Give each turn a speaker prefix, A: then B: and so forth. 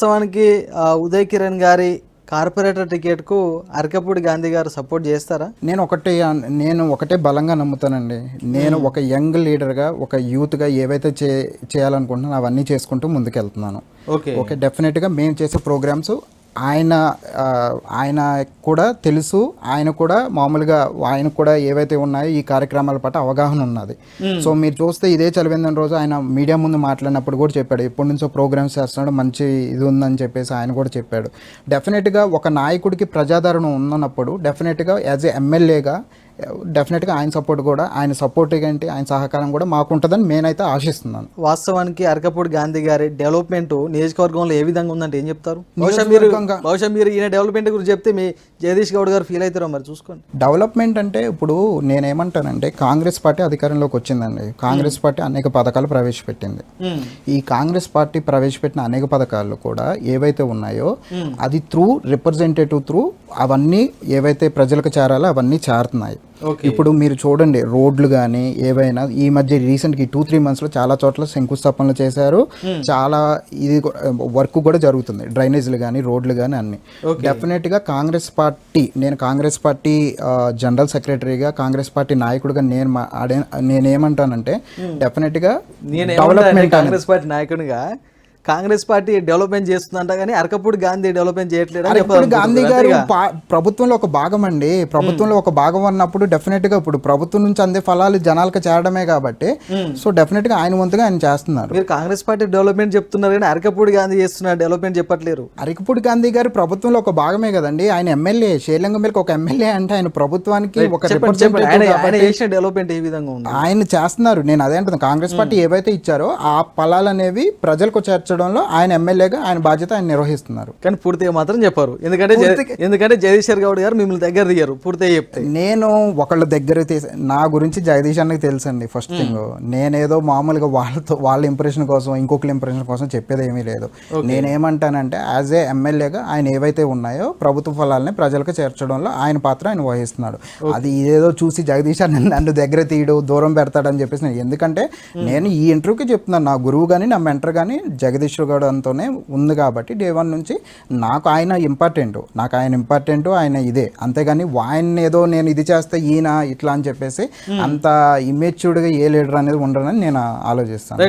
A: వాస్తవానికి ఉదయ్ కిరణ్ గారి కార్పొరేటర్ టికెట్కు అరకపూడి గాంధీ గారు సపోర్ట్ చేస్తారా?
B: నేను ఒకటే బలంగా నమ్ముతానండి. నేను ఒక యంగ్ లీడర్గా, ఒక యూత్గా ఏవైతే చేయాలనుకుంటున్నానో అవన్నీ చేసుకుంటూ ముందుకెళ్తున్నాను. ఓకే, డెఫినెట్గా మేము చేసే ప్రోగ్రామ్స్ ఆయన కూడా తెలుసు. ఆయన కూడా మామూలుగా ఆయన కూడా ఏవైతే ఉన్నాయో ఈ కార్యక్రమాల పట్ల అవగాహన ఉన్నది. సో మీరు చూస్తే ఇదే చలివేందని రోజు ఆయన మీడియా ముందు మాట్లాడినప్పుడు కూడా చెప్పాడు, ఎప్పటి నుంచో ప్రోగ్రామ్స్ చేస్తున్నాడు, మంచి ఇది ఉందని చెప్పేసి ఆయన కూడా చెప్పాడు. డెఫినెట్గా ఒక నాయకుడికి ప్రజాదరణ ఉన్నప్పుడు డెఫినెట్గా యాజ్ ఏ ఎమ్మెల్యేగా డెఫినెట్గా ఆయన సపోర్ట్ కూడా, ఆయన సపోర్ట్ ఏంటి, ఆయన సహకారం కూడా మాకు ఉంటుందని నేనైతే ఆశిస్తున్నాను.
A: వాస్తవానికి అరకపూడి గాంధీ గారి డెవలప్మెంట్ నియోజకవర్గంలో ఏ విధంగా ఉందంటే ఏం చెప్తారు? బహుశా మీరు ఈయన డెవలప్మెంట్ గురించి చెప్తే మీ జగదీష్ గౌడ్ గారు ఫీల్ అవుతారో మరి చూసుకోండి.
B: డెవలప్మెంట్ అంటే ఇప్పుడు నేనేమంటానంటే కాంగ్రెస్ పార్టీ అధికారంలోకి వచ్చిందండి. కాంగ్రెస్ పార్టీ అనేక పథకాలు ప్రవేశపెట్టింది. ఈ కాంగ్రెస్ పార్టీ ప్రవేశపెట్టిన అనేక పథకాలు కూడా ఏవైతే ఉన్నాయో అది రిప్రజెంటేటివ్ త్రూ అవన్నీ ఏవైతే ప్రజలకు చేరాలో అవన్నీ చేరుతున్నాయి. ఇప్పుడు మీరు చూడండి, రోడ్లు కానీ ఏవైనా ఈ మధ్య రీసెంట్గా 2-3 monthsలో చాలా చోట్ల శంకుస్థాపనలు చేశారు. చాలా ఇది వర్క్ కూడా జరుగుతుంది, డ్రైనేజీలు కానీ రోడ్లు కానీ అన్ని. డెఫినెట్గా నేను కాంగ్రెస్ పార్టీ జనరల్ సెక్రటరీగా, కాంగ్రెస్ పార్టీ నాయకుడిగా నేనేమంటానంటే డెఫినెట్గా
A: డెవలప్మెంట్ కాంగ్రెస్ పార్టీ నాయకుడిగా కాంగ్రెస్ పార్టీ డెవలప్మెంట్ చేస్తుందంట, కానీ అరకపూడి గాంధీ డెవలప్మెంట్ చేయట్లేదు.
B: అరకపూడి గాంధీ గారు ప్రభుత్వంలో ఒక భాగం అండి. ప్రభుత్వంలో ఒక భాగం అన్నప్పుడు డెఫినెట్గా ఇప్పుడు ప్రభుత్వం నుంచి అందే ఫలాలు జనాలకు చేరడమే కాబట్టి సో డెఫినెట్గా ఆయన వంతుగా ఆయన చేస్తున్నారు.
A: మీరు కాంగ్రెస్ పార్టీ డెవలప్మెంట్ చెప్తున్నారు కానీ అరకపూడి గాంధీ చేస్తున్న డెవలప్మెంట్ చెప్పట్లేరు.
B: అరకపూడి గాంధీ గారు ప్రభుత్వంలో ఒక భాగమే కదండి. ఆయన ఎమ్మెల్యే, షేర్లింగంపల్లికి ఒక ఎమ్మెల్యే అంటే ఆయన ప్రభుత్వానికి ఒక
A: డెవలప్మెంట్ ఏ విధంగా ఉంది
B: ఆయన చేస్తున్నారు. నేను అదే అంటున్నాను, కాంగ్రెస్ పార్టీ ఏవైతే ఇచ్చారో ఆ ఫలాలు అనేవి ప్రజలకు చేర్చడంలో ఆయన ఎమ్మెల్యేగా ఆయన బాధ్యత ఆయన నిర్వహిస్తున్నారు.
A: కానీ పూర్తిగా మాత్రం చెప్పారు, ఎందుకంటే జగదీశ్వర్ గౌడ్ గారు మిమ్మల్ని దగ్గర దిగారు. పూర్తిగా చెప్తే
B: నేను ఒకళ్ళ దగ్గర నా గురించి జగదీష్ అన్నకి తెలుసండి. ఫస్ట్ థింగ్, నేనేదో మామూలుగా వాళ్ళ ఇంప్రెషన్ కోసం ఇంకొకరి ఇంప్రెషన్ కోసం చెప్పేది ఏమీ లేదు. నేనేమంటానంటే యాజ్ ఏ ఎమ్మెల్యేగా ఆయన ఏవైతే ఉన్నాయో ప్రభుత్వ ఫలాలని ప్రజలకు చేర్చడంలో ఆయన పాత్ర ఆయన వహిస్తున్నాడు. అది ఏదో చూసి జగదీష్ అన్న నన్ను దగ్గర తీయడు, దూరం పెడతాడని చెప్పేసి ఎందుకంటే నేను ఈ ఇంటర్వ్యూకి చెప్తున్నాను, నా గురువు కానీ నా మెంటర్ కానీ జగదీష్ గౌడ్ అంతోనే ఉంది కాబట్టి డే 1 నుంచి నాకు ఆయన ఇంపార్టెంట్, ఆయన ఇదే. అంతేగాని ఆయన ఏదో నేను ఇది చేస్తే ఈయన ఇట్లా అని చెప్పేసి అంత ఇమేచ్యూర్డ్గా ఏ లీడర్ అనేది ఉండరని నేను ఆలోచిస్తాను.